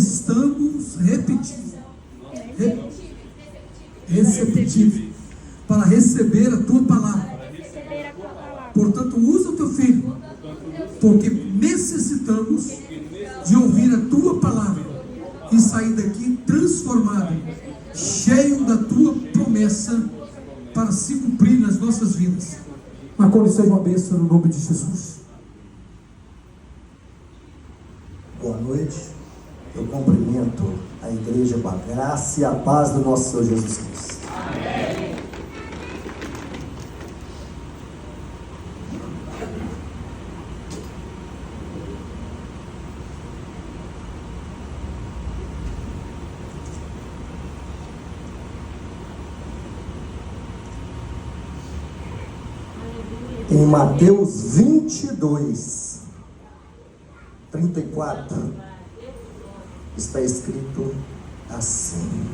estamos receptivos para receber a tua palavra. Portanto, usa o teu filho, porque necessitamos de ouvir a tua palavra e sair daqui transformado, cheio da tua promessa para se cumprir nas nossas vidas. Marconi, seja uma bênção no nome de Jesus. Boa noite. Eu cumprimento a igreja com a graça e a paz do nosso Senhor Jesus Cristo. Amém. Em Mateus 22, 34, está escrito assim.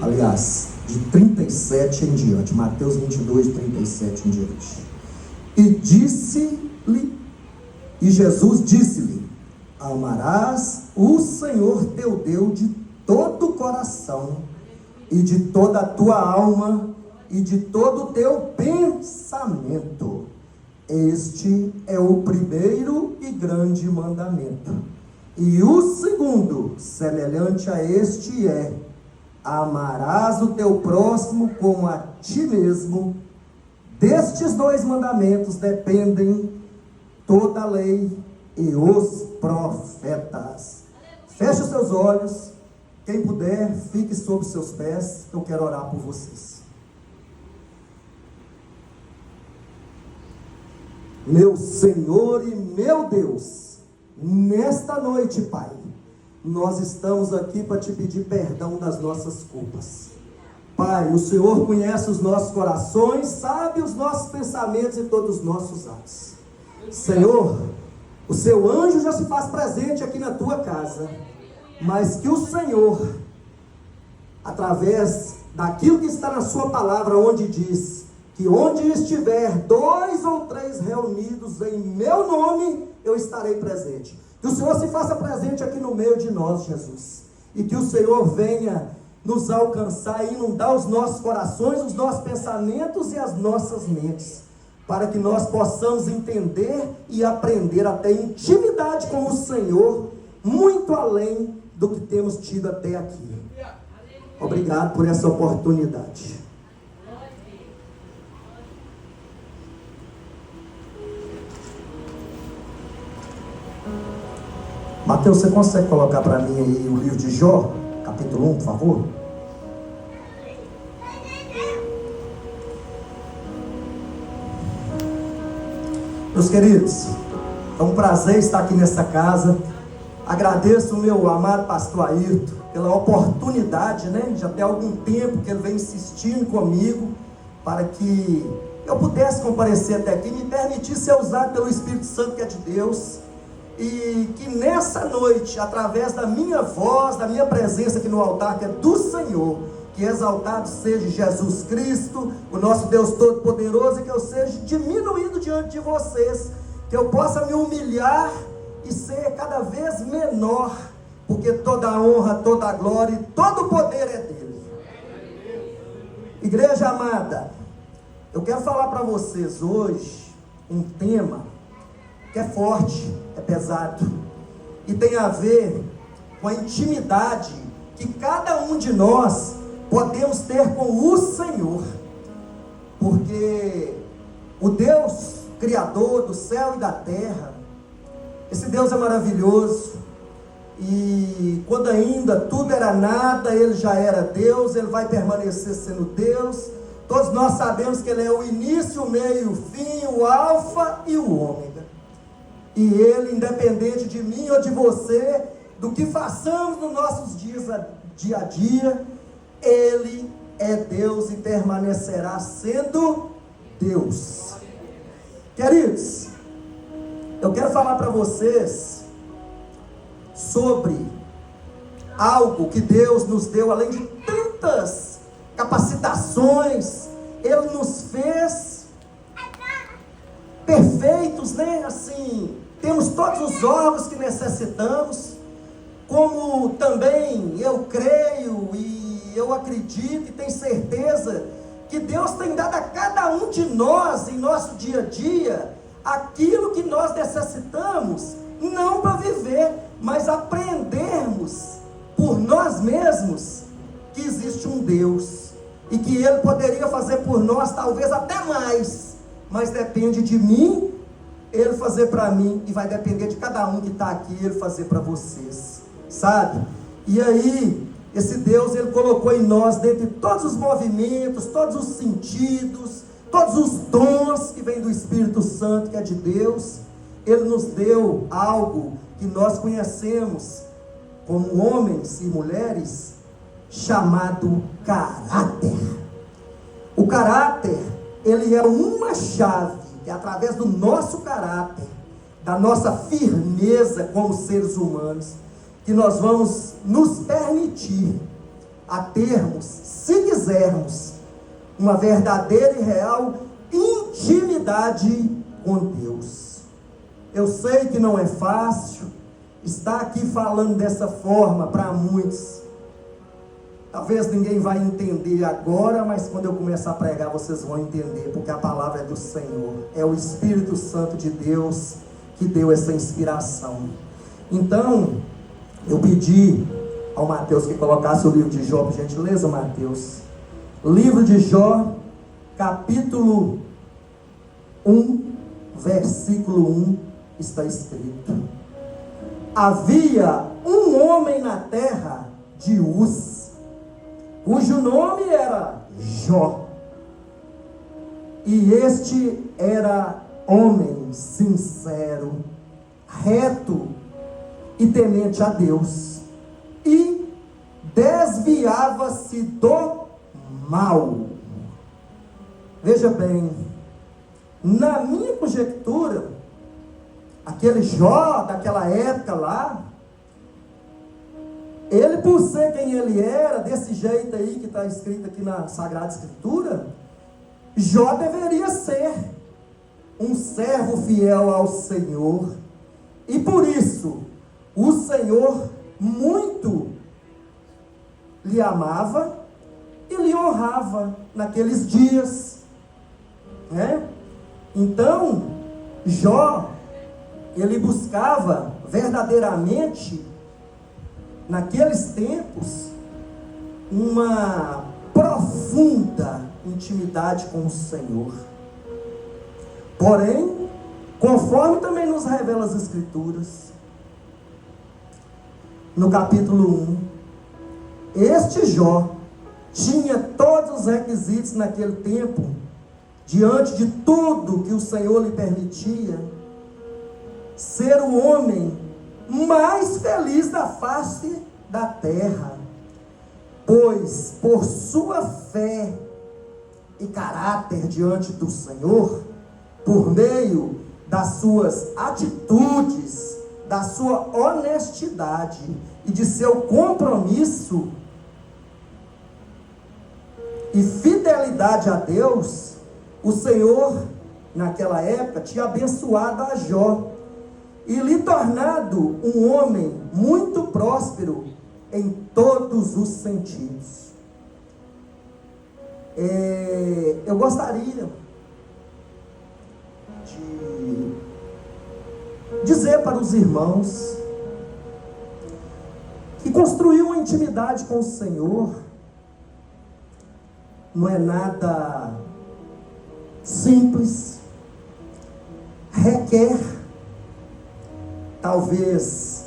Aliás, de 37 em diante. Mateus 22, 37 em diante. E Jesus disse-lhe: amarás o Senhor teu Deus de todo o coração, e de toda a tua alma, e de todo o teu pensamento. Este é o primeiro e grande mandamento. E o segundo, semelhante a este, é: amarás o teu próximo como a ti mesmo. Destes dois mandamentos dependem toda a lei e os profetas. Feche os seus olhos. Quem puder, fique sob seus pés. Eu quero orar por vocês. Meu Senhor e meu Deus, nesta noite, Pai, nós estamos aqui para te pedir perdão das nossas culpas. Pai, o Senhor conhece os nossos corações, sabe os nossos pensamentos e todos os nossos atos. Senhor, o seu anjo já se faz presente aqui na tua casa, mas que o Senhor, através daquilo que está na sua palavra, onde diz que onde estiver 2 ou 3 reunidos em meu nome, eu estarei presente. Que o Senhor se faça presente aqui no meio de nós, Jesus. E que o Senhor venha nos alcançar e inundar os nossos corações, os nossos pensamentos e as nossas mentes, para que nós possamos entender e aprender a ter intimidade com o Senhor, muito além do que temos tido até aqui. Obrigado por essa oportunidade. Mateus, você consegue colocar para mim aí o livro de Jó, capítulo 1, por favor? Meus queridos, é um prazer estar aqui nessa casa. Agradeço o meu amado pastor Ayrton pela oportunidade, Já tem algum tempo que ele vem insistindo comigo para que eu pudesse comparecer até aqui, me permitisse ser usado pelo Espírito Santo que é de Deus. E que nessa noite, através da minha voz, da minha presença aqui no altar, que é do Senhor, que exaltado seja Jesus Cristo, o nosso Deus Todo-Poderoso, e que eu seja diminuído diante de vocês, que eu possa me humilhar e ser cada vez menor, porque toda a honra, toda a glória e todo o poder é dele. Igreja amada, eu quero falar para vocês hoje um tema que é forte, é pesado, e tem a ver com a intimidade que cada um de nós podemos ter com o Senhor, porque o Deus Criador do céu e da terra, esse Deus é maravilhoso, e quando ainda tudo era nada, Ele já era Deus, Ele vai permanecer sendo Deus. Todos nós sabemos que Ele é o início, o meio, o fim, o alfa e o ômega. E Ele, independente de mim ou de você, do que façamos nos nossos dias, dia a dia, Ele é Deus e permanecerá sendo Deus. Queridos, eu quero falar para vocês sobre algo que Deus nos deu, além de tantas capacitações, Ele nos fez perfeitos, Assim, temos todos os órgãos que necessitamos, como também eu creio e eu acredito e tenho certeza que Deus tem dado a cada um de nós, em nosso dia a dia, aquilo que nós necessitamos, não para viver, mas aprendermos por nós mesmos que existe um Deus, e que Ele poderia fazer por nós, talvez até mais, mas depende de mim, Ele fazer para mim, e vai depender de cada um que está aqui, Ele fazer para vocês, sabe? E aí, esse Deus, Ele colocou em nós, dentre todos os movimentos, todos os sentidos, todos os dons que vêm do Espírito Santo, que é de Deus, Ele nos deu algo que nós conhecemos como homens e mulheres, chamado caráter. O caráter, ele é uma chave, que é através do nosso caráter, da nossa firmeza como seres humanos, que nós vamos nos permitir a termos, se quisermos, uma verdadeira e real intimidade com Deus. Eu sei que não é fácil estar aqui falando dessa forma para muitos. Talvez ninguém vai entender agora, mas quando eu começar a pregar vocês vão entender, porque a palavra é do Senhor, é o Espírito Santo de Deus que deu essa inspiração. Então, eu pedi ao Mateus que colocasse o livro de Jó, por gentileza, Mateus. Livro de Jó, capítulo 1, versículo 1, está escrito: havia um homem na terra de Uz, cujo nome era Jó, e este era homem sincero, reto e temente a Deus, e desviava-se do mal. Veja bem, na minha conjectura, aquele Jó daquela época lá, ele, por ser quem ele era, desse jeito aí que está escrito aqui na Sagrada Escritura, Jó deveria ser um servo fiel ao Senhor, e por isso o Senhor muito lhe amava e lhe honrava naqueles dias, né? Então Jó, ele buscava verdadeiramente, naqueles tempos, uma profunda intimidade com o Senhor. Porém, conforme também nos revela as Escrituras, no capítulo 1, este Jó tinha todos os requisitos naquele tempo, diante de tudo que o Senhor lhe permitia, ser o homem mais feliz da face da terra, pois por sua fé e caráter diante do Senhor, por meio das suas atitudes, da sua honestidade e de seu compromisso e fidelidade a Deus, o Senhor naquela época tinha abençoado a Jó e lhe tornado um homem muito próspero em todos os sentidos. Eu gostaria de dizer para os irmãos que construir uma intimidade com o Senhor não é nada simples, requer talvez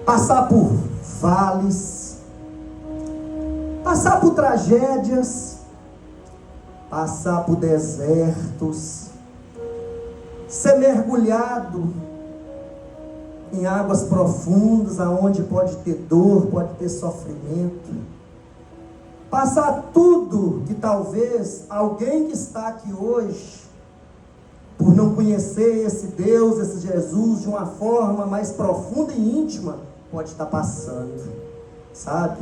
passar por vales, passar por tragédias, passar por desertos, ser mergulhado em águas profundas, aonde pode ter dor, pode ter sofrimento, passar tudo que talvez alguém que está aqui hoje, por não conhecer esse Deus, esse Jesus, de uma forma mais profunda e íntima, pode estar passando, sabe?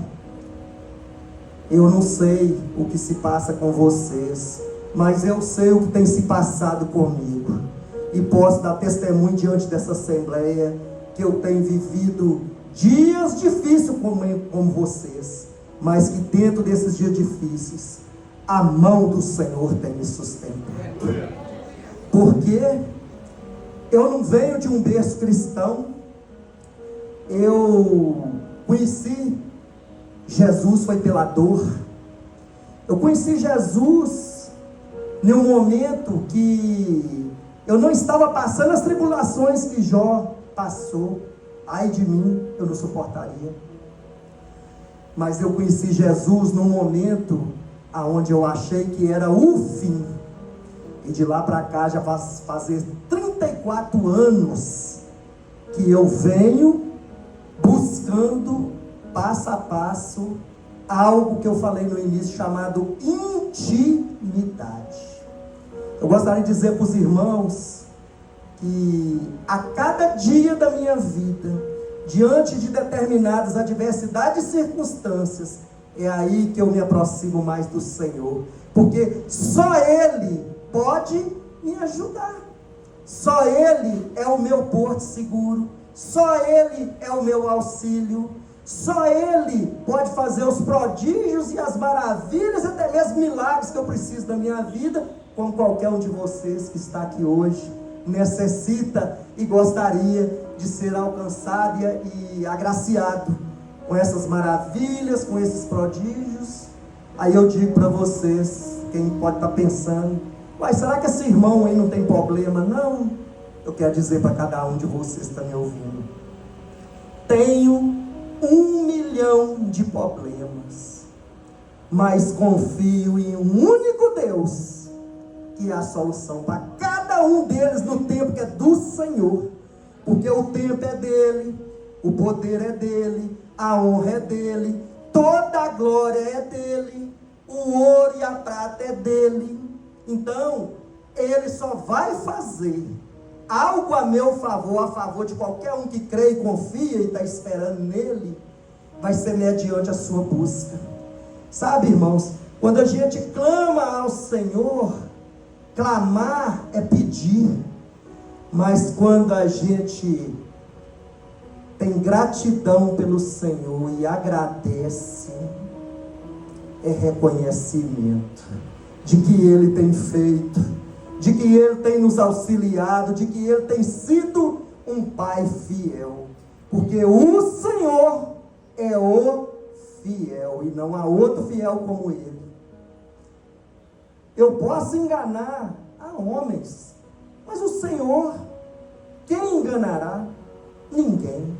Eu não sei o que se passa com vocês, mas eu sei o que tem se passado comigo, e posso dar testemunho diante dessa assembleia, que eu tenho vivido dias difíceis como vocês, mas que dentro desses dias difíceis, a mão do Senhor tem me sustentado. Porque eu não venho de um berço cristão. Eu conheci Jesus foi pela dor. Eu conheci Jesus em um momento que eu não estava passando as tribulações que Jó passou. Ai de mim, eu não suportaria. Mas eu conheci Jesus num momento aonde eu achei que era o fim. E de lá para cá já fazer 34 anos que eu venho buscando passo a passo algo que eu falei no início chamado intimidade. Eu gostaria de dizer para os irmãos que a cada dia da minha vida, diante de determinadas adversidades e circunstâncias, é aí que eu me aproximo mais do Senhor, porque só Ele pode me ajudar, só Ele é o meu porto seguro, só Ele é o meu auxílio, só Ele pode fazer os prodígios e as maravilhas, até mesmo milagres que eu preciso da minha vida, como qualquer um de vocês que está aqui hoje necessita e gostaria de ser alcançado e agraciado com essas maravilhas, com esses prodígios. Aí eu digo para vocês, quem pode estar pensando, mas será que esse irmão aí não tem problema? Não, eu quero dizer para cada um de vocês que está me ouvindo, tenho 1 milhão de problemas, mas confio em um único Deus, que é a solução para cada um deles no tempo que é do Senhor, porque o tempo é dele, o poder é dele, a honra é dele, toda a glória é dele, o ouro e a prata é dele. Então ele só vai fazer algo a meu favor, a favor de qualquer um que crê e confia e está esperando nele, vai ser mediante a sua busca. Sabe, irmãos, quando a gente clama ao Senhor, clamar é pedir, mas quando a gente tem gratidão pelo Senhor e agradece, é reconhecimento de que Ele tem feito, de que Ele tem nos auxiliado, de que Ele tem sido um Pai fiel, porque o Senhor é o fiel e não há outro fiel como Ele. Eu posso enganar a homens, mas o Senhor, quem enganará? Ninguém,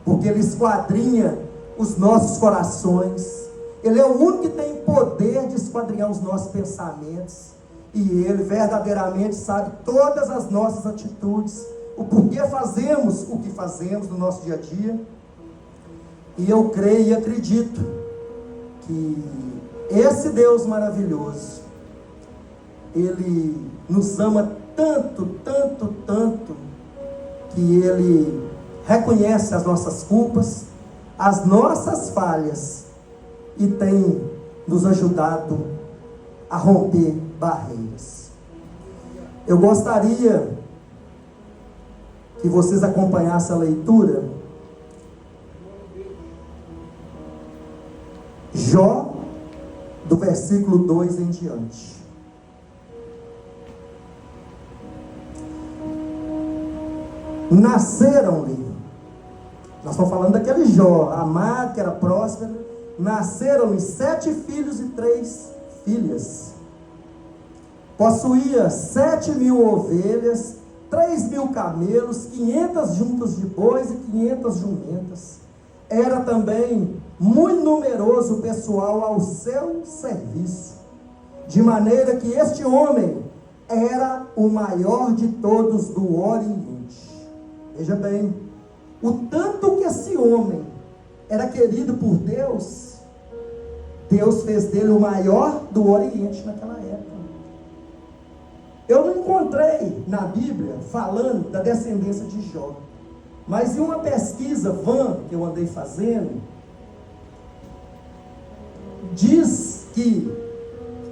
porque Ele esquadrinha os nossos corações. Ele é o único que tem poder de esquadrinhar os nossos pensamentos, e Ele verdadeiramente sabe todas as nossas atitudes, o porquê fazemos o que fazemos no nosso dia a dia. E eu creio e acredito que esse Deus maravilhoso, Ele nos ama tanto, tanto, tanto, que Ele reconhece as nossas culpas, as nossas falhas, e tem nos ajudado a romper barreiras. Eu gostaria que vocês acompanhassem a leitura. Jó, do versículo 2 em diante. Nasceram-lhe, nós estamos falando daquele Jó, amado, que era próspero, nasceram-lhe 7 filhos e 3 filhas, possuía 7.000 ovelhas, 3.000 camelos, 500 juntas de bois e 500 jumentas. Era também muito numeroso o pessoal ao seu serviço, de maneira que este homem era o maior de todos do Oriente. Veja bem, o tanto que esse homem era querido por Deus, Deus fez dele o maior do Oriente naquela época. Eu não encontrei na Bíblia falando da descendência de Jó, mas em uma pesquisa vã que eu andei fazendo, diz que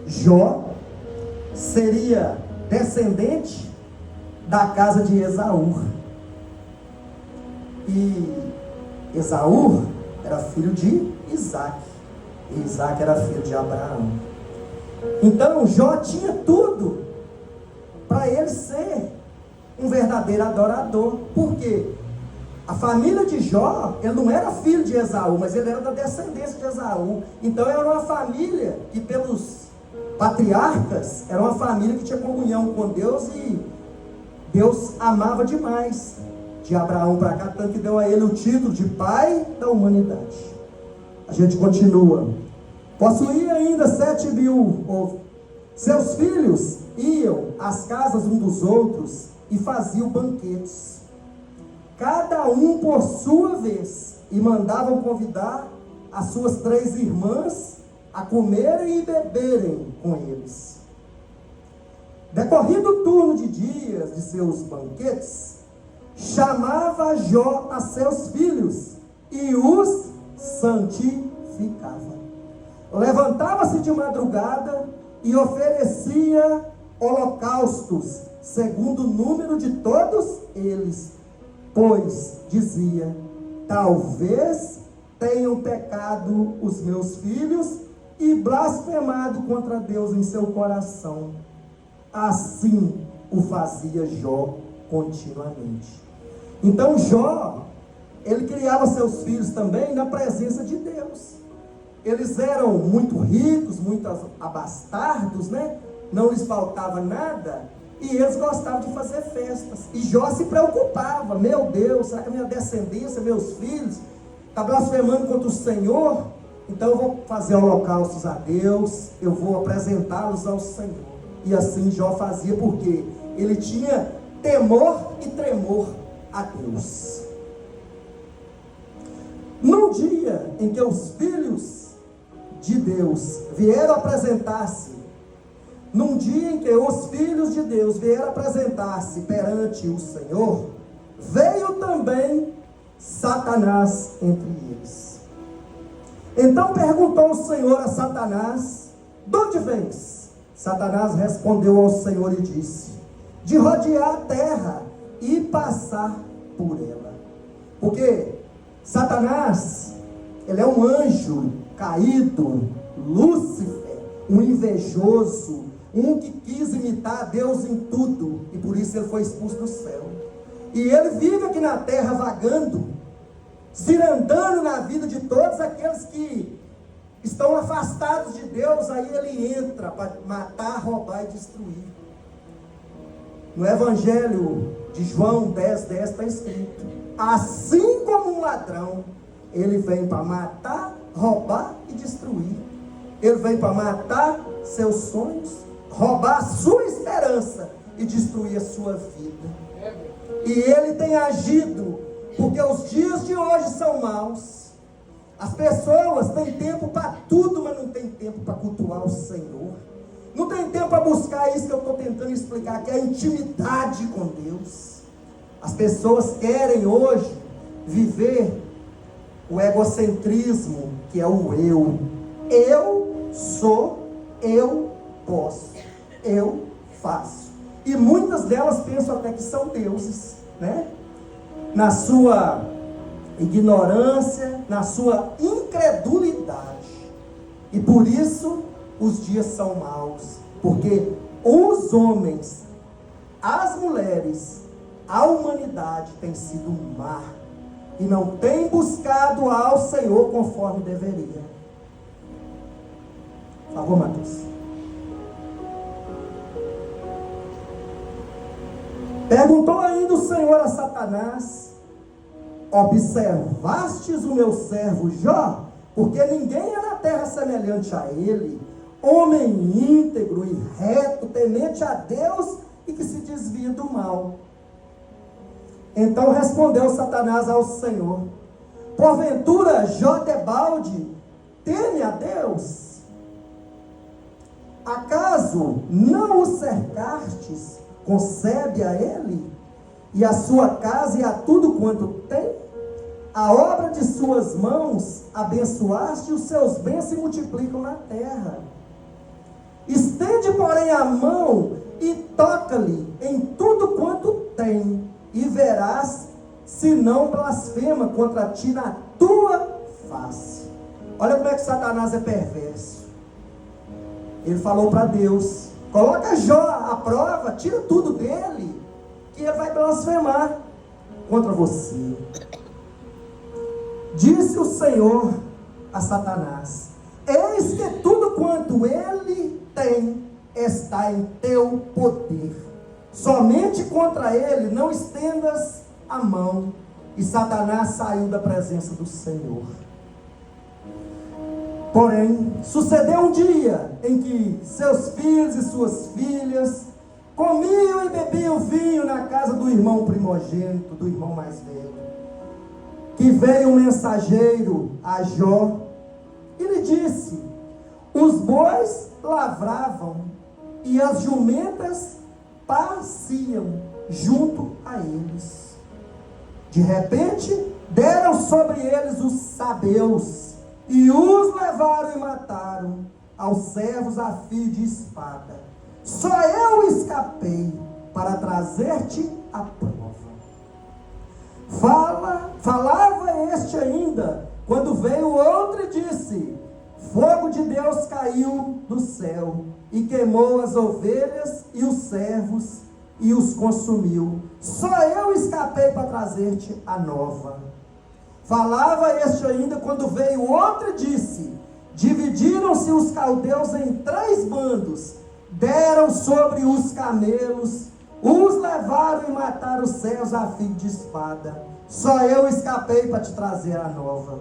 Jó seria descendente da casa de Esaú. E Esaú era filho de Isaac. E Isaac era filho de Abraão. Então Jó tinha tudo para ele ser um verdadeiro adorador. Por quê? A família de Jó, ele não era filho de Esaú, mas ele era da descendência de Esaú. Então era uma família que pelos patriarcas, era uma família que tinha comunhão com Deus e Deus amava demais. De Abraão para cá, tanto que deu a ele o título de pai da humanidade. A gente continua. Possuía ainda 7.000. Seus filhos iam às casas um dos outros e faziam banquetes, cada um por sua vez, e mandavam convidar as suas 3 irmãs a comerem e beberem com eles. Decorrido o turno de dias de seus banquetes, chamava Jó a seus filhos e os santificava. Levantava-se de madrugada e oferecia holocaustos, segundo o número de todos eles, pois dizia: talvez tenham pecado os meus filhos e blasfemado contra Deus em seu coração. Assim o fazia Jó continuamente. Então Jó, ele criava seus filhos também na presença de Deus. Eles eram muito ricos, muito abastardos, né? Não lhes faltava nada, e eles gostavam de fazer festas. E Jó se preocupava: meu Deus, será que a minha descendência, meus filhos, está blasfemando contra o Senhor? Então eu vou fazer holocaustos a Deus, eu vou apresentá-los ao Senhor. E assim Jó fazia, porque ele tinha temor e tremor a Deus. Num dia em que os filhos de Deus vieram apresentar-se, perante o Senhor, veio também Satanás entre eles. Então perguntou o Senhor a Satanás: de onde vens? Satanás respondeu ao Senhor e disse: de rodear a terra e passar por ela. Porque Satanás, ele é um anjo caído, Lúcifer, um invejoso, um que quis imitar a Deus em tudo, e por isso ele foi expulso do céu. E ele vive aqui na terra vagando, cirandando na vida de todos aqueles que estão afastados de Deus. Aí ele entra para matar, roubar e destruir. No Evangelho de João 10:10 está escrito: assim como um ladrão, ele vem para matar, roubar e destruir. Ele vem para matar seus sonhos, roubar a sua esperança e destruir a sua vida. E ele tem agido, porque os dias de hoje são maus. As pessoas têm tempo para tudo, mas não tem tempo para cultuar o Senhor. Não tem tempo para buscar isso que eu estou tentando explicar, que é a intimidade com Deus. As pessoas querem hoje viver o egocentrismo, que é o eu. Eu sou, eu posso, eu faço. E muitas delas pensam até que são deuses, né? Na sua ignorância, na sua incredulidade. E por isso os dias são maus, porque os homens, as mulheres, a humanidade tem sido um mar e não tem buscado ao Senhor conforme deveria. Por favor, Matheus. Perguntou ainda o Senhor a Satanás: observastes o meu servo Jó? Porque ninguém é na terra semelhante a ele, homem íntegro e reto, temente a Deus e que se desvia do mal. Então respondeu Satanás ao Senhor: porventura Jó debalde teme a Deus? Acaso não o cercastes, concebe a ele, e a sua casa e a tudo quanto tem? A obra de suas mãos abençoaste, e os seus bens se multiplicam na terra. Estende, porém, a mão e toca-lhe em tudo quanto tem, e verás se não blasfema contra ti na tua face. Olha como é que Satanás é perverso. Ele falou para Deus: coloca Jó à prova, tira tudo dele, que ele vai blasfemar contra você. Disse o Senhor a Satanás: eis que tudo quanto ele tem está em teu poder. Somente contra ele não estendas a mão. E Satanás saiu da presença do Senhor. Porém, sucedeu um dia em que seus filhos e suas filhas comiam e bebiam vinho na casa do irmão primogênito, do irmão mais velho. Que veio um mensageiro a Jó e lhe disse: os bois lavravam e as jumentas pasciam junto a eles. De repente, deram sobre eles os sabeus e os levaram e mataram aos servos a fio de espada. Só eu escapei para trazer-te a prova. Falava este ainda, quando veio outro e disse: fogo de Deus caiu do céu e queimou as ovelhas e os servos e os consumiu. Só eu escapei para trazer-te a nova. Falava este ainda, quando veio outro e disse: dividiram-se os caldeus em 3 bandos, deram sobre os camelos, os levaram e mataram os servos a fio de espada. Só eu escapei para te trazer a nova.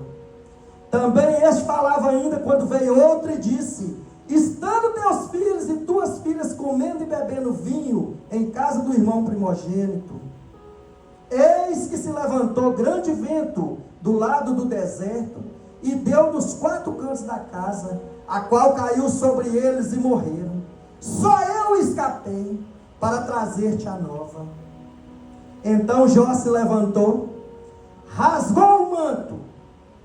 Também este falava ainda, quando veio outro e disse: estando teus filhos e tuas filhas comendo e bebendo vinho em casa do irmão primogênito, eis que se levantou grande vento do lado do deserto e deu dos 4 cantos da casa, a qual caiu sobre eles e morreram. Só eu escapei para trazer-te a nova. Então Jó se levantou, rasgou o manto,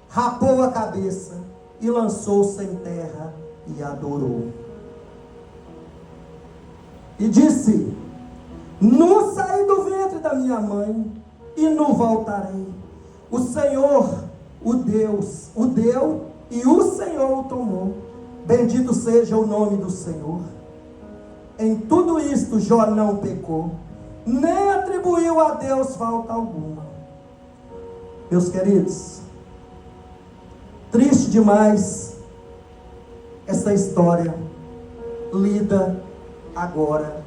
rapou a cabeça e lançou-se em terra e adorou. E disse: nu saí do ventre da minha mãe e nu voltarei. O Senhor, o Deus, o deu e o Senhor o tomou. Bendito seja o nome do Senhor. Em tudo isto Jó não pecou, nem atribuiu a Deus falta alguma. Meus queridos, triste demais essa história lida agora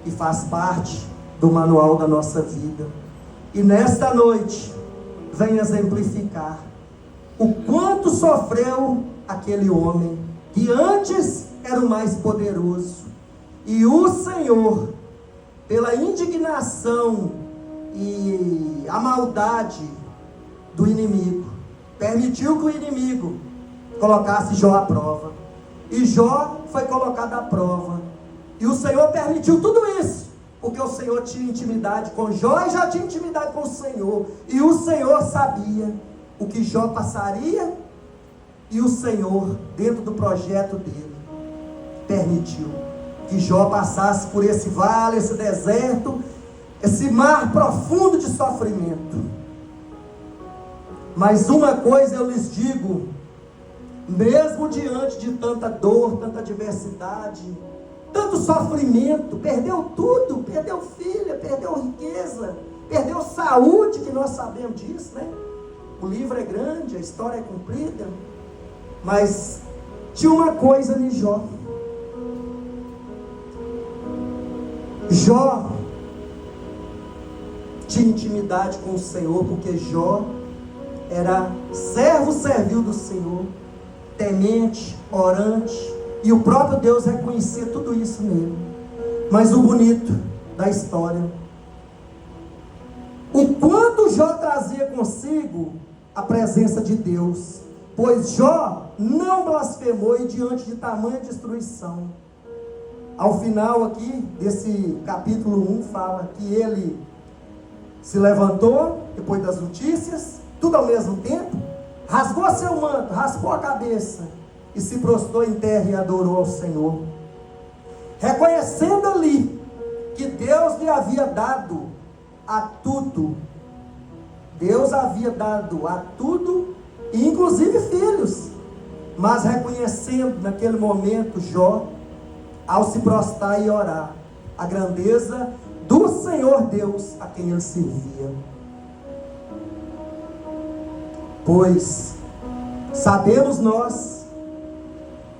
e faz parte do manual da nossa vida. E nesta noite vem exemplificar o quanto sofreu aquele homem que antes era o mais poderoso, e o Senhor, pela indignação e a maldade do inimigo, permitiu que o inimigo colocasse Jó à prova, e Jó foi colocado à prova, e o Senhor permitiu tudo isso, porque o Senhor tinha intimidade com Jó e já tinha intimidade com o Senhor, e o Senhor sabia o que Jó passaria, e o Senhor, dentro do projeto dele, permitiu que Jó passasse por esse vale, esse deserto, esse mar profundo de sofrimento. Mas uma coisa eu lhes digo, mesmo diante de tanta dor, tanta adversidade, tanto sofrimento, perdeu tudo, perdeu filha, perdeu riqueza, perdeu saúde, que nós sabemos disso, né? O livro é grande, a história é comprida, mas tinha uma coisa em Jó. Jó tinha intimidade com o Senhor, porque Jó era servo servil do Senhor, temente, orante, e o próprio Deus reconhecia tudo isso nele. Mas o bonito da história, o quanto Jó trazia consigo a presença de Deus, pois Jó não blasfemou e diante de tamanha destruição. Ao final aqui desse capítulo 1 fala que ele se levantou depois das notícias, tudo ao mesmo tempo, rasgou seu manto, raspou a cabeça e se prostrou em terra e adorou ao Senhor, reconhecendo ali que Deus lhe havia dado a tudo Deus havia dado a tudo, inclusive filhos. Mas reconhecendo naquele momento Jó, ao se prostrar e orar, a grandeza do Senhor Deus a quem ele servia. Pois sabemos nós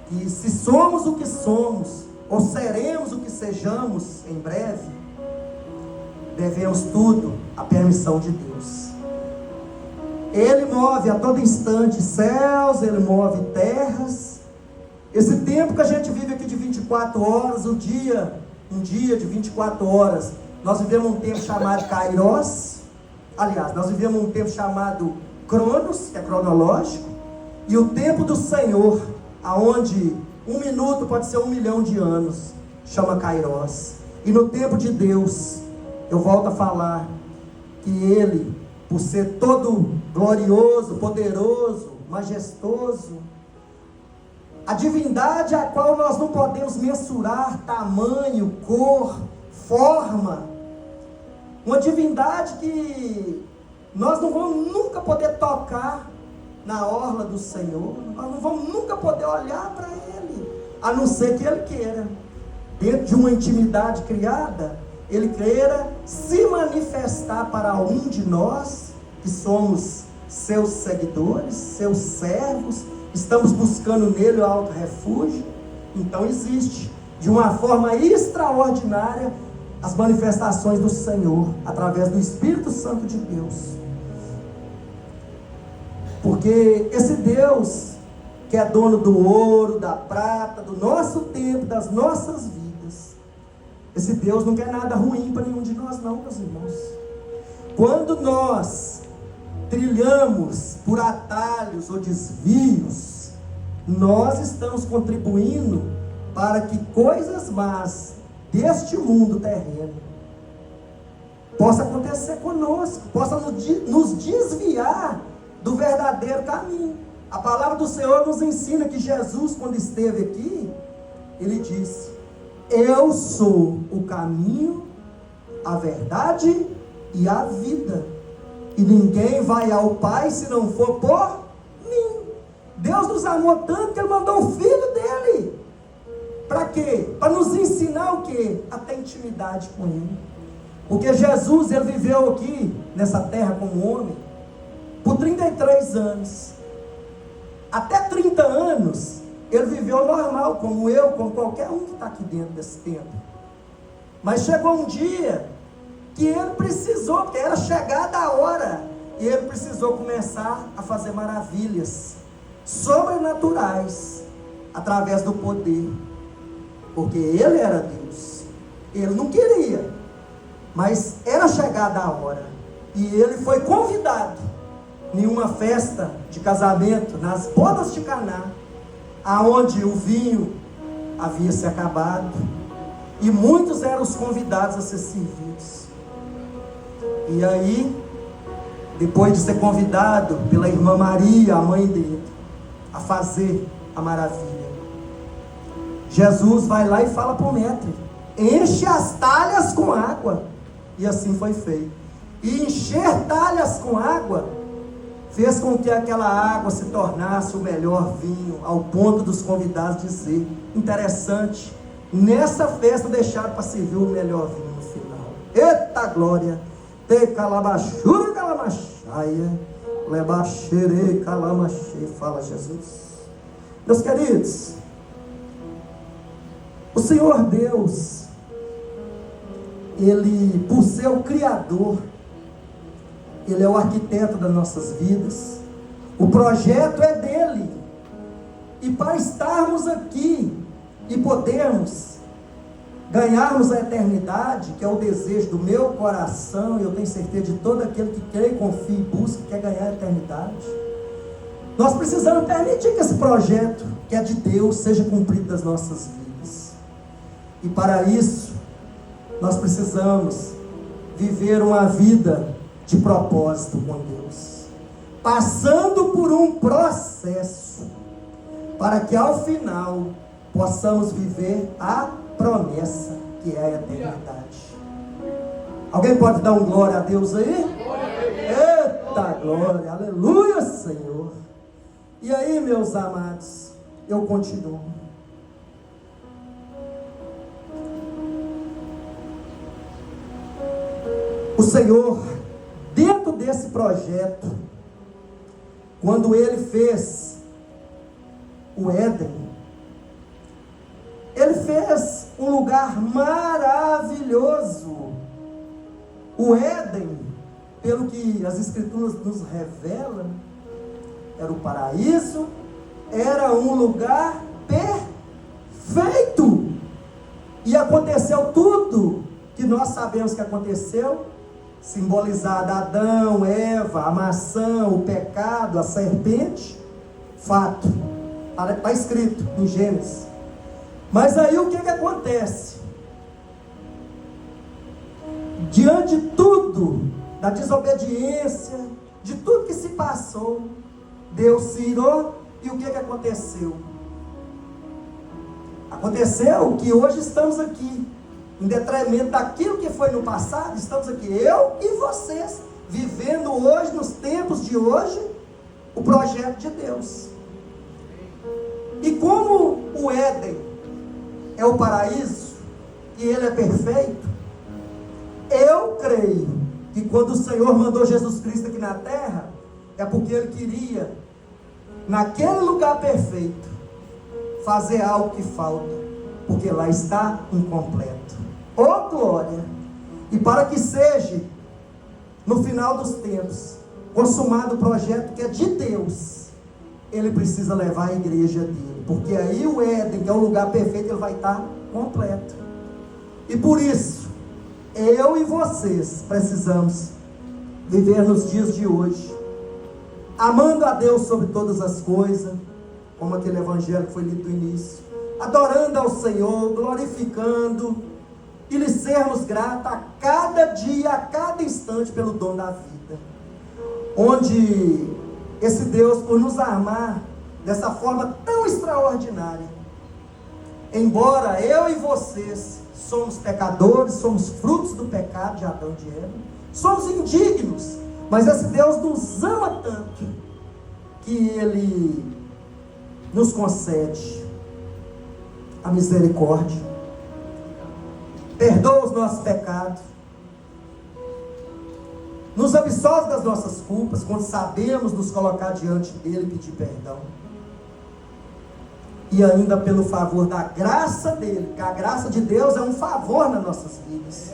que se somos o que somos, ou seremos o que sejamos em breve, devemos tudo à permissão de Deus. Ele move a todo instante céus, Ele move terras. Esse tempo que a gente vive aqui de 24 horas, um dia de 24 horas, nós vivemos um tempo chamado Kairos. Aliás, nós vivemos um tempo chamado Cronos, que é cronológico, e o tempo do Senhor, aonde um minuto pode ser 1 milhão de anos, chama Kairos. E no tempo de Deus, eu volto a falar que Ele, por ser todo glorioso, poderoso, majestoso, a divindade a qual nós não podemos mensurar tamanho, cor, forma, uma divindade que nós não vamos nunca poder tocar na orla do Senhor, nós não vamos nunca poder olhar para Ele, a não ser que Ele queira, dentro de uma intimidade criada, Ele queira se manifestar para um de nós, que somos seus seguidores, seus servos, estamos buscando nele o alto refúgio. Então existe, de uma forma extraordinária, as manifestações do Senhor, através do Espírito Santo de Deus. Porque esse Deus, que é dono do ouro, da prata, do nosso tempo, das nossas vidas, esse Deus não quer nada ruim para nenhum de nós não, meus irmãos. Quando nós trilhamos por atalhos ou desvios, nós estamos contribuindo para que coisas más deste mundo terreno possa acontecer conosco, possa nos desviar do verdadeiro caminho. A palavra do Senhor nos ensina que Jesus, quando esteve aqui, Ele disse: eu sou o caminho, a verdade e a vida, e ninguém vai ao Pai se não for por mim. Deus nos amou tanto que Ele mandou o Filho dEle. Para quê? Para nos ensinar o quê? A ter intimidade com Ele. Porque Jesus, Ele viveu aqui nessa terra como homem por 33 anos. Até 30 anos Ele viveu normal, como eu, como qualquer um que está aqui dentro desse tempo. Mas chegou um dia que Ele precisou, porque era chegada a hora, e Ele precisou começar a fazer maravilhas sobrenaturais através do poder, porque Ele era Deus. Ele não queria, mas era chegada a hora, e Ele foi convidado em uma festa de casamento nas bodas de Caná, aonde o vinho havia se acabado e muitos eram os convidados a ser servidos. E aí, depois de ser convidado pela irmã Maria, a mãe dele, a fazer a maravilha, Jesus vai lá e fala para o mestre: enche as talhas com água. E assim foi feito. E encher talhas com água fez com que aquela água se tornasse o melhor vinho, ao ponto dos convidados dizer: interessante, nessa festa deixaram para servir o melhor vinho no final. Eita glória! Te calabachura calamachaia, lebaxere calamache, fala Jesus. Meus queridos, o Senhor Deus, Ele, por ser o Criador, Ele é o arquiteto das nossas vidas. O projeto é dEle. E para estarmos aqui e podermos ganharmos a eternidade, que é o desejo do meu coração, e eu tenho certeza de todo aquele que crê, confia e busca, quer ganhar a eternidade, nós precisamos permitir que esse projeto, que é de Deus, seja cumprido das nossas vidas. E para isso, nós precisamos viver uma vida de propósito com Deus, passando por um processo, para que ao final possamos viver a promessa, que é a eternidade. Alguém pode dar um glória a Deus aí? Eita Eita glória, aleluia, Senhor. E aí, meus amados, eu continuo. O Senhor, dentro desse projeto, quando Ele fez o Éden, Ele fez um lugar maravilhoso. O Éden, pelo que as Escrituras nos revelam, era o paraíso, era um lugar perfeito. E aconteceu tudo que nós sabemos que aconteceu, simbolizado Adão, Eva, a maçã, o pecado, a serpente. Fato, está escrito em Gênesis. Mas aí o que acontece? Diante de tudo, da desobediência, de tudo que se passou, Deus se irou, e o que aconteceu? Aconteceu que hoje estamos aqui, em detrimento daquilo que foi no passado, estamos aqui, eu e vocês, vivendo hoje, nos tempos de hoje, o projeto de Deus. E como o Éden é o paraíso, e ele é perfeito, eu creio que quando o Senhor mandou Jesus Cristo aqui na terra, é porque Ele queria, naquele lugar perfeito, fazer algo que falta, porque lá está incompleto. Oh glória! E para que seja, no final dos tempos, consumado o projeto que é de Deus, Ele precisa levar a igreja dele, porque aí o Éden, que é o lugar perfeito, ele vai estar completo. E por isso, eu e vocês precisamos viver nos dias de hoje, amando a Deus sobre todas as coisas, como aquele evangelho que foi lido no início, adorando ao Senhor, glorificando, e lhe sermos gratos a cada dia, a cada instante, pelo dom da vida, onde esse Deus, por nos amar dessa forma tão extraordinária, embora eu e vocês somos pecadores, somos frutos do pecado de Adão e de Eva, somos indignos, mas esse Deus nos ama tanto, que Ele nos concede a misericórdia, perdoa os nossos pecados, nos absolve das nossas culpas, quando sabemos nos colocar diante dEle e pedir perdão, e ainda pelo favor da graça dEle, que a graça de Deus é um favor nas nossas vidas.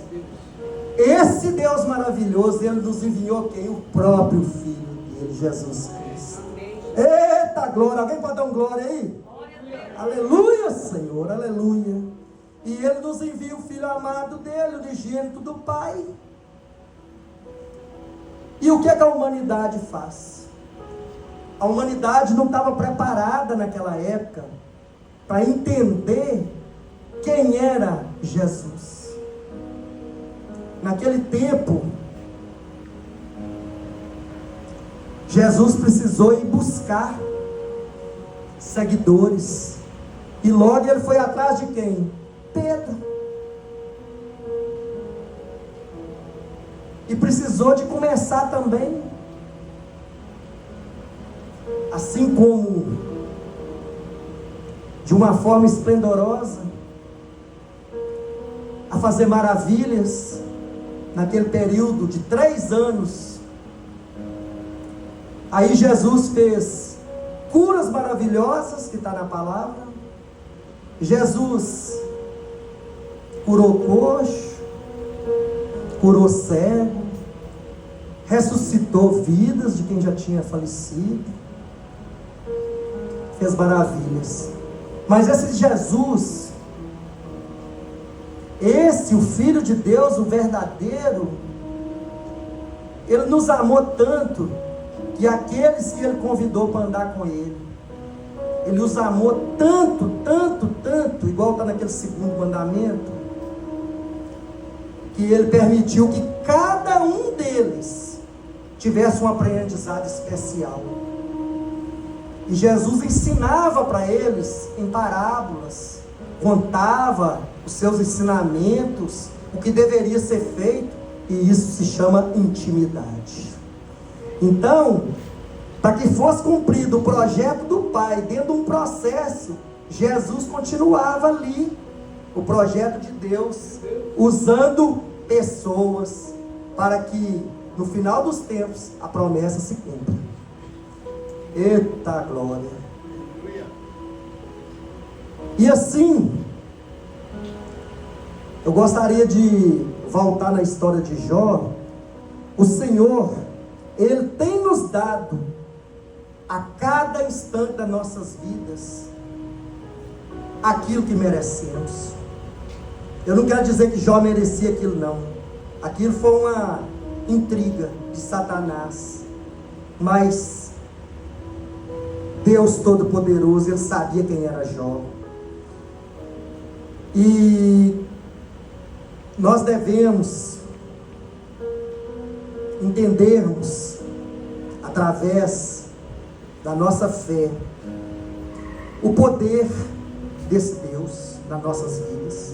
Esse Deus maravilhoso, Ele nos enviou quem? O próprio Filho dEle, Jesus Cristo. Eita glória, alguém pode dar um glória aí? Aleluia, Senhor, aleluia. E Ele nos envia o Filho amado dEle, o unigênito do Pai. E o que é que a humanidade faz? A humanidade não estava preparada naquela época para entender quem era Jesus. Naquele tempo, Jesus precisou ir buscar seguidores, e logo ele foi atrás de quem? Pedro. E precisou de começar também, assim como de uma forma esplendorosa, a fazer maravilhas naquele período de 3 anos. Aí Jesus fez curas maravilhosas, que está na palavra. Jesus curou coxo, curou cego, ressuscitou vidas de quem já tinha falecido, fez maravilhas. Mas esse Jesus, esse, o Filho de Deus, o verdadeiro, Ele nos amou tanto, que aqueles que Ele convidou para andar com Ele, Ele os amou tanto, tanto, tanto, igual está naquele 2º mandamento, que Ele permitiu que cada um deles tivesse um aprendizado especial. E Jesus ensinava para eles em parábolas, contava os seus ensinamentos, o que deveria ser feito, e isso se chama intimidade. Então, para que fosse cumprido o projeto do Pai, dentro de um processo, Jesus continuava ali, o projeto de Deus, usando pessoas, para que no final dos tempos a promessa se cumpra. Eita glória! E assim, eu gostaria de voltar na história de Jó. O Senhor, Ele tem nos dado a cada instante das nossas vidas aquilo que merecemos. Eu não quero dizer que Jó merecia aquilo, não. Aquilo foi uma intriga de Satanás. Mas Deus Todo-Poderoso, Ele sabia quem era Jó. E nós devemos entendermos, através da nossa fé, o poder desse Deus nas nossas vidas,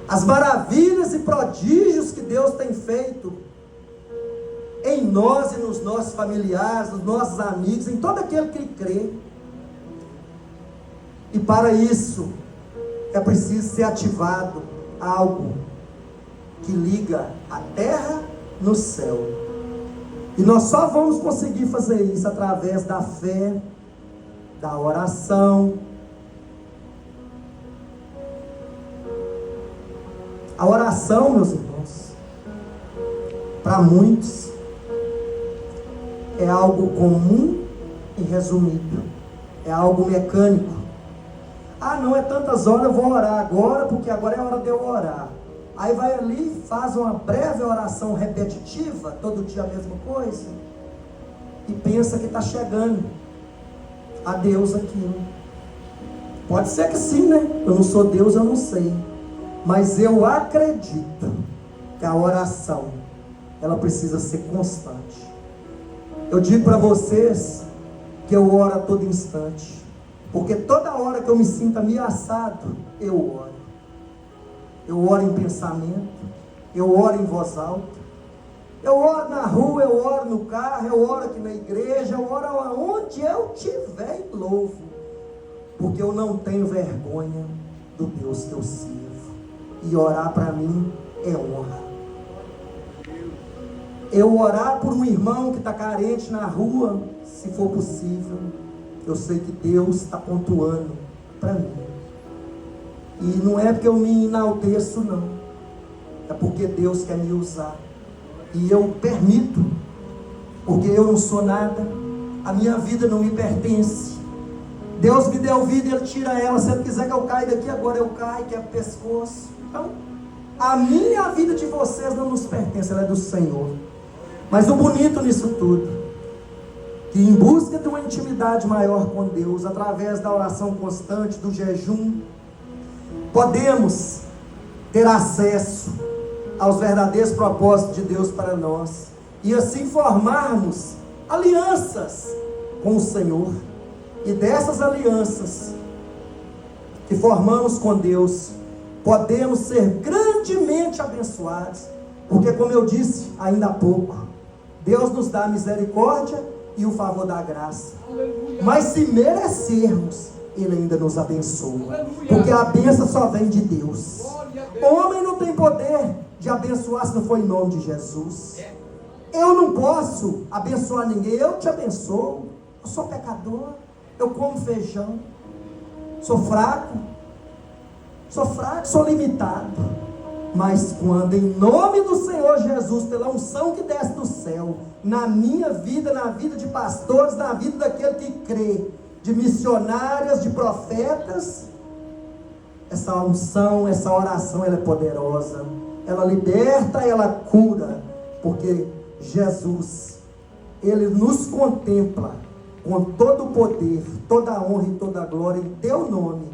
as maravilhas e prodígios que Deus tem feito em nós e nos nossos familiares, nos nossos amigos, em todo aquele que crê. E para isso é preciso ser ativado algo que liga a terra no céu. E nós só vamos conseguir fazer isso através da fé, da oração. A oração, meus irmãos, para muitos é algo comum e resumido, é algo mecânico. Ah, não é tantas horas, eu vou orar agora, porque agora é a hora de eu orar. Aí vai ali, faz uma breve oração repetitiva, todo dia a mesma coisa, e pensa que está chegando a Deus aquilo. Pode ser que sim, né? Eu não sou Deus, eu não sei. Mas eu acredito que a oração, ela precisa ser constante. Eu digo para vocês que eu oro a todo instante, porque toda hora que eu me sinto ameaçado, eu oro. Eu oro em pensamento, eu oro em voz alta, eu oro na rua, eu oro no carro, eu oro aqui na igreja, eu oro aonde eu estiver e louvo, porque eu não tenho vergonha do Deus que eu sirvo, e orar para mim é honra. Eu orar por um irmão que está carente na rua, se for possível, eu sei que Deus está pontuando para mim. E não é porque eu me enalteço, não. É porque Deus quer me usar. E eu permito. Porque eu não sou nada. A minha vida não me pertence. Deus me deu vida e Ele tira ela. Se Ele quiser que eu caia daqui, agora eu caio, que é pescoço. Então, a minha vida de vocês não nos pertence, ela é do Senhor. Mas o bonito nisso tudo, que em busca de uma intimidade maior com Deus, através da oração constante, do jejum, podemos ter acesso aos verdadeiros propósitos de Deus para nós, e assim formarmos alianças com o Senhor. E dessas alianças que formamos com Deus, podemos ser grandemente abençoados, porque, como eu disse ainda há pouco, Deus nos dá a misericórdia e o favor da graça. Mas se merecermos, Ele ainda nos abençoa, porque a bênção só vem de Deus. O homem não tem poder de abençoar se não for em nome de Jesus. Eu não posso abençoar ninguém, eu te abençoo. Eu sou pecador, eu como feijão, sou fraco, sou limitado. Mas quando em nome do Senhor Jesus, pela unção que desce do céu, na minha vida, na vida de pastores, na vida daquele que crê, de missionárias, de profetas, essa unção, essa oração, ela é poderosa, ela liberta, ela cura, porque Jesus, Ele nos contempla com todo o poder, toda a honra e toda a glória em Teu nome,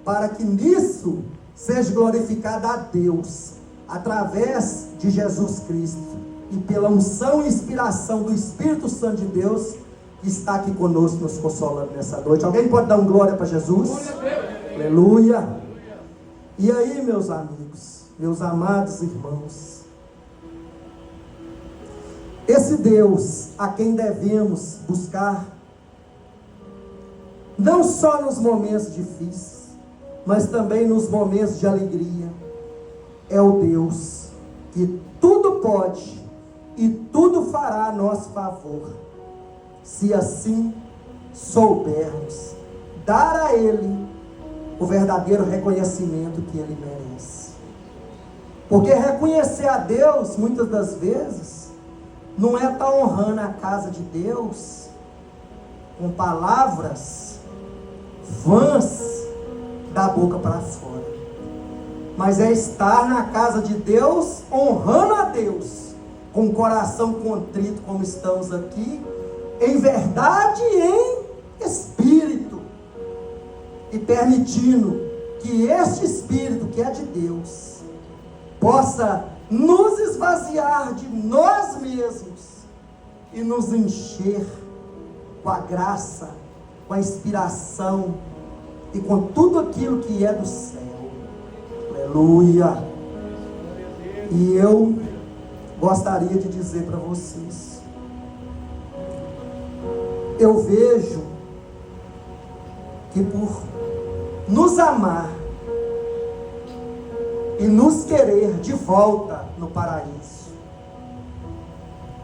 para que nisso seja glorificado a Deus, através de Jesus Cristo, e pela unção e inspiração do Espírito Santo de Deus, que está aqui conosco, nos consolando nessa noite. Alguém pode dar um glória para Jesus? Aleluia! E aí, meus amigos, meus amados irmãos, esse esse Deus a quem devemos buscar, não só nos momentos difíceis, mas também nos momentos de alegria, é o Deus que tudo pode e tudo fará a nosso favor, se assim soubermos dar a Ele o verdadeiro reconhecimento que Ele merece. Porque reconhecer a Deus, muitas das vezes, não é estar honrando a casa de Deus com palavras vãs da boca para fora, mas é estar na casa de Deus, honrando a Deus, com o coração contrito, como estamos aqui, em verdade e em espírito, e permitindo que este Espírito que é de Deus possa nos esvaziar de nós mesmos e nos encher com a graça, com a inspiração e com tudo aquilo que é do céu. Aleluia! E eu gostaria de dizer para vocês, eu vejo que por nos amar e nos querer de volta no paraíso,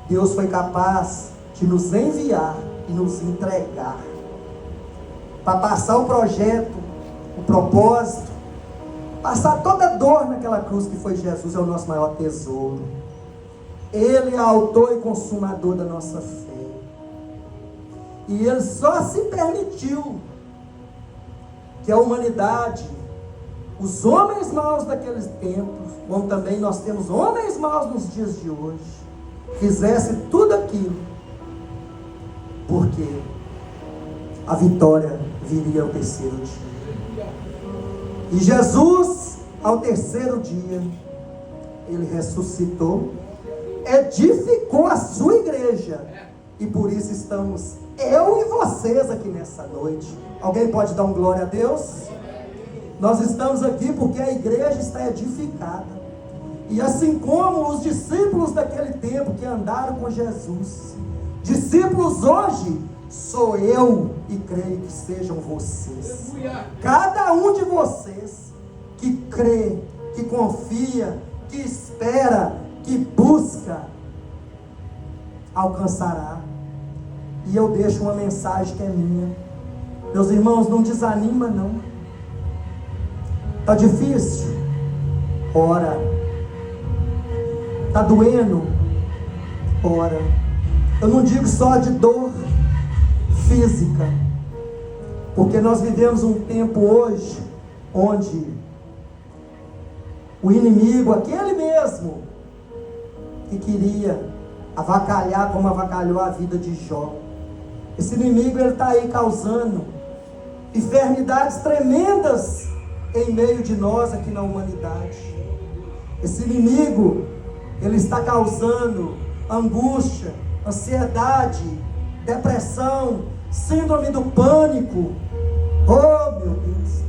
Deus foi capaz de nos enviar e nos entregar para passar o projeto, o propósito, passar toda a dor naquela cruz que foi Jesus. É o nosso maior tesouro. Ele é autor e consumador da nossa fé, e Ele só se permitiu que a humanidade, os homens maus daqueles tempos, como também nós temos homens maus nos dias de hoje, fizesse tudo aquilo, porque a vitória viria ao terceiro dia. E Jesus, ao terceiro dia, Ele ressuscitou, edificou a sua igreja, e por isso estamos eu e vocês aqui nessa noite. Alguém pode dar um glória a Deus? Nós estamos aqui porque a igreja está edificada, e assim como os discípulos daquele tempo que andaram com Jesus, discípulos hoje sou eu, e creio que sejam vocês. Cada um de vocês que crê, que confia, que espera, que busca, alcançará. E eu deixo uma mensagem que é minha. Meus irmãos, não desanima não. Está difícil? Ora. Está doendo? Ora. Eu não digo só de dor física, porque nós vivemos um tempo hoje onde o inimigo, aquele mesmo que queria avacalhar como avacalhou a vida de Jó, esse inimigo, ele está aí causando enfermidades tremendas em meio de nós aqui na humanidade. Esse inimigo, ele está causando angústia, ansiedade, depressão, síndrome do pânico. Oh meu Deus,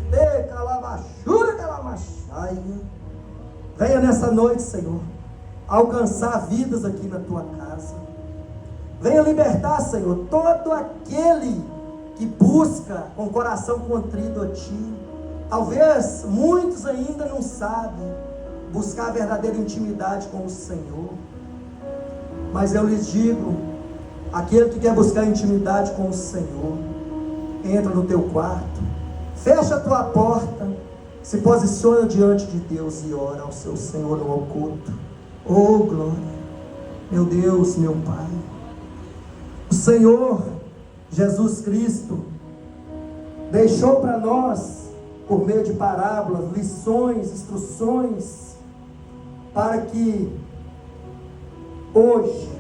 venha nessa noite, Senhor, alcançar vidas aqui na tua casa. Venha libertar, Senhor, todo aquele que busca com o coração contrito a Ti. Talvez muitos ainda não sabem buscar a verdadeira intimidade com o Senhor, mas eu lhes digo, aquele que quer buscar intimidade com o Senhor, entra no teu quarto, fecha a tua porta, se posiciona diante de Deus e ora ao seu Senhor no oculto. Oh glória, meu Deus, meu Pai. O Senhor Jesus Cristo deixou para nós, por meio de parábolas, lições, instruções, para que hoje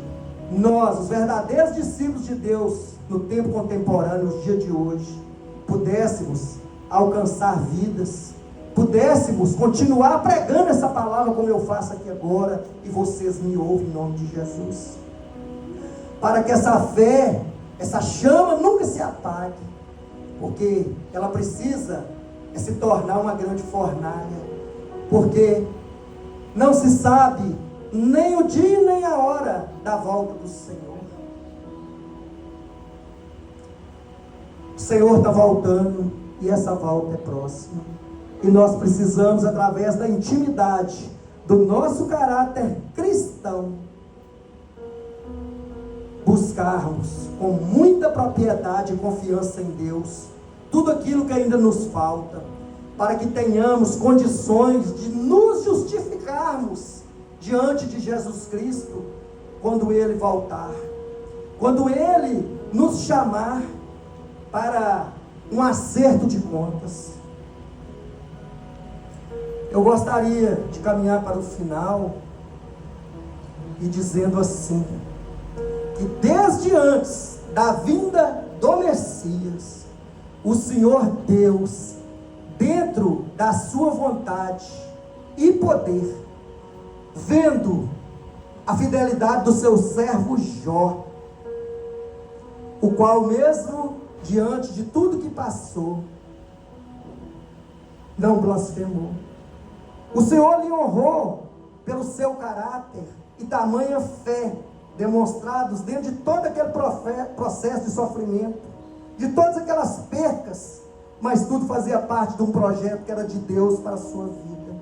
nós, os verdadeiros discípulos de Deus, no tempo contemporâneo, nos dias de hoje, pudéssemos alcançar vidas, pudéssemos continuar pregando essa palavra como eu faço aqui agora, e vocês me ouvem em nome de Jesus, para que essa fé, essa chama nunca se apague, porque ela precisa se tornar uma grande fornalha, porque não se sabe nem o dia nem a hora da volta do Senhor. O Senhor está voltando e essa volta é próxima. E nós precisamos, através da intimidade do nosso caráter cristão, buscarmos com muita propriedade e confiança em Deus tudo aquilo que ainda nos falta, para que tenhamos condições de nos justificarmos diante de Jesus Cristo quando Ele voltar, quando Ele nos chamar para um acerto de contas. Eu gostaria de caminhar para o final e dizendo assim, que desde antes da vinda do Messias, o Senhor Deus, dentro da sua vontade e poder, vendo a fidelidade do seu servo Jó, o qual mesmo diante de tudo que passou, não blasfemou. O Senhor lhe honrou pelo seu caráter e tamanha fé demonstrados dentro de todo aquele processo de sofrimento, de todas aquelas percas, mas tudo fazia parte de um projeto que era de Deus para a sua vida.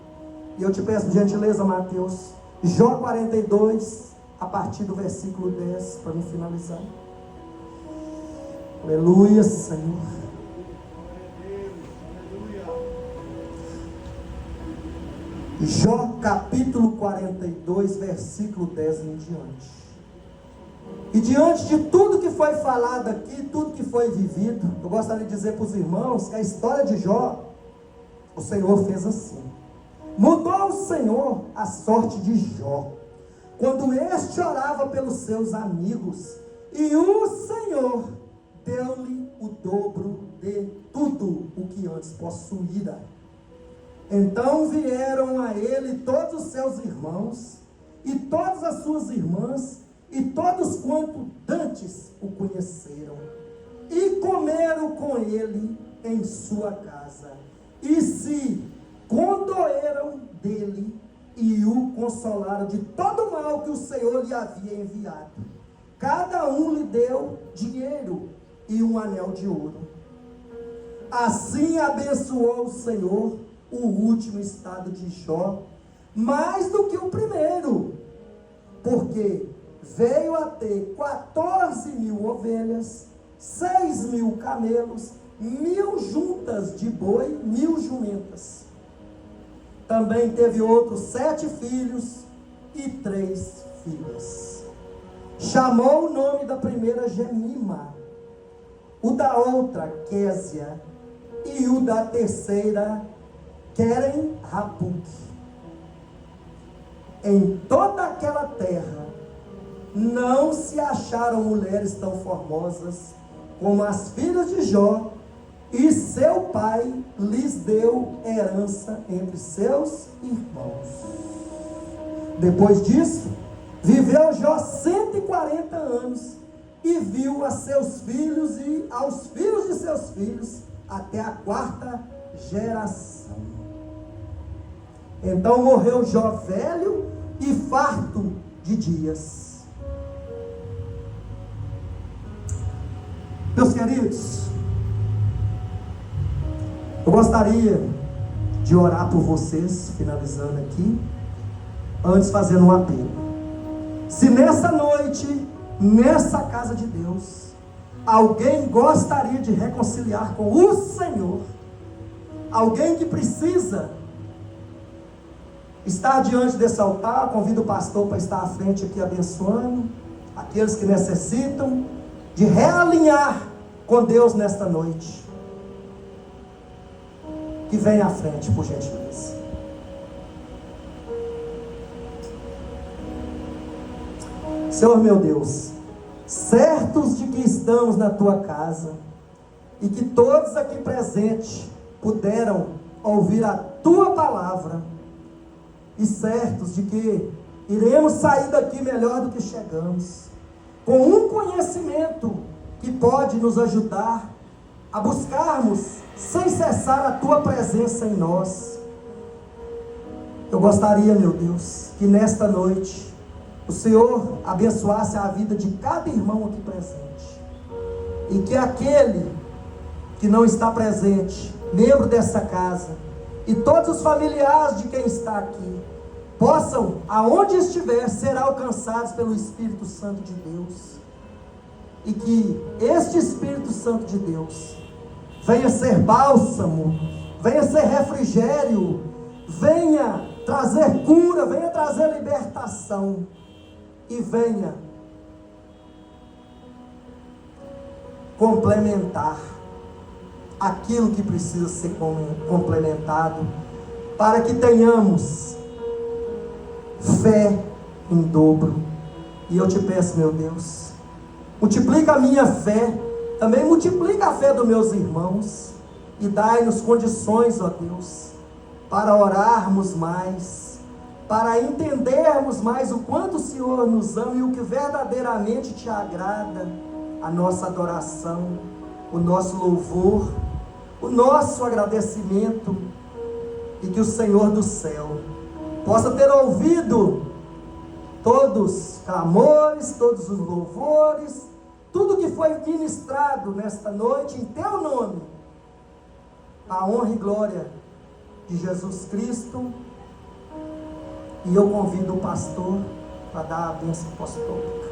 E eu te peço, gentileza, Mateus, Jó 42, a partir do versículo 10, para me finalizar. Aleluia, Senhor. Jó capítulo 42, versículo 10 em diante. E diante de tudo que foi falado aqui, tudo que foi vivido, eu gostaria de dizer para os irmãos que a história de Jó, o Senhor fez assim. Mudou o Senhor a sorte de Jó, quando este orava pelos seus amigos, e o Senhor deu-lhe o dobro de tudo o que antes possuíra. Então vieram a ele todos os seus irmãos, e todas as suas irmãs, e todos quanto dantes o conheceram, e comeram com ele em sua casa, e se condoeram dele, e o consolaram de todo o mal que o Senhor lhe havia enviado. Cada um lhe deu dinheiro e um anel de ouro. Assim abençoou o Senhor o último estado de Jó, mais do que o primeiro, porque veio a ter 14.000 ovelhas, 6.000 camelos, 1.000 juntas de boi, 1.000 jumentas. Também teve outros 7 filhos e 3 filhas. Chamou o nome da primeira Gemima, o da outra Késia, e o da terceira Queren-Hapuque. Em toda aquela terra não se acharam mulheres tão formosas como as filhas de Jó, e seu pai lhes deu herança entre seus irmãos. Depois disso, viveu Jó 140 anos, e viu a seus filhos e aos filhos de seus filhos, até a 4ª geração. Então morreu Jó velho e farto de dias. Meus queridos, eu gostaria de orar por vocês, finalizando aqui, antes fazendo um apelo. Se nessa noite, nessa casa de Deus, alguém gostaria de reconciliar com o Senhor, alguém que precisa estar diante desse altar, convido o pastor para estar à frente aqui abençoando aqueles que necessitam de realinhar com Deus nesta noite. Que venha à frente, por gentileza. Senhor meu Deus, certos de que estamos na tua casa e que todos aqui presentes puderam ouvir a tua palavra, e certos de que iremos sair daqui melhor do que chegamos, com um conhecimento que pode nos ajudar a buscarmos sem cessar a tua presença em nós. Eu gostaria, meu Deus, que nesta noite o Senhor abençoasse a vida de cada irmão aqui presente, e que aquele que não está presente, membro dessa casa, e todos os familiares de quem está aqui, possam, aonde estiver, ser alcançados pelo Espírito Santo de Deus, e que este Espírito Santo de Deus venha ser bálsamo, venha ser refrigério, venha trazer cura, venha trazer libertação, e venha complementar aquilo que precisa ser complementado, para que tenhamos fé em dobro. E eu te peço, meu Deus, multiplica a minha fé, também multiplica a fé dos meus irmãos, e dai-nos condições, ó Deus, para orarmos mais, para entendermos mais o quanto o Senhor nos ama e o que verdadeiramente te agrada, a nossa adoração, o nosso louvor, o nosso agradecimento, e que o Senhor do céu possa ter ouvido todos os clamores, todos os louvores, tudo que foi ministrado nesta noite em teu nome, a honra e glória de Jesus Cristo. E eu convido o pastor para dar a bênção apostólica.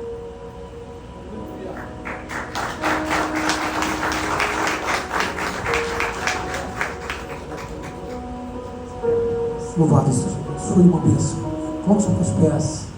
Louvado seja Deus. Foi uma bênção. Vamos para os pés.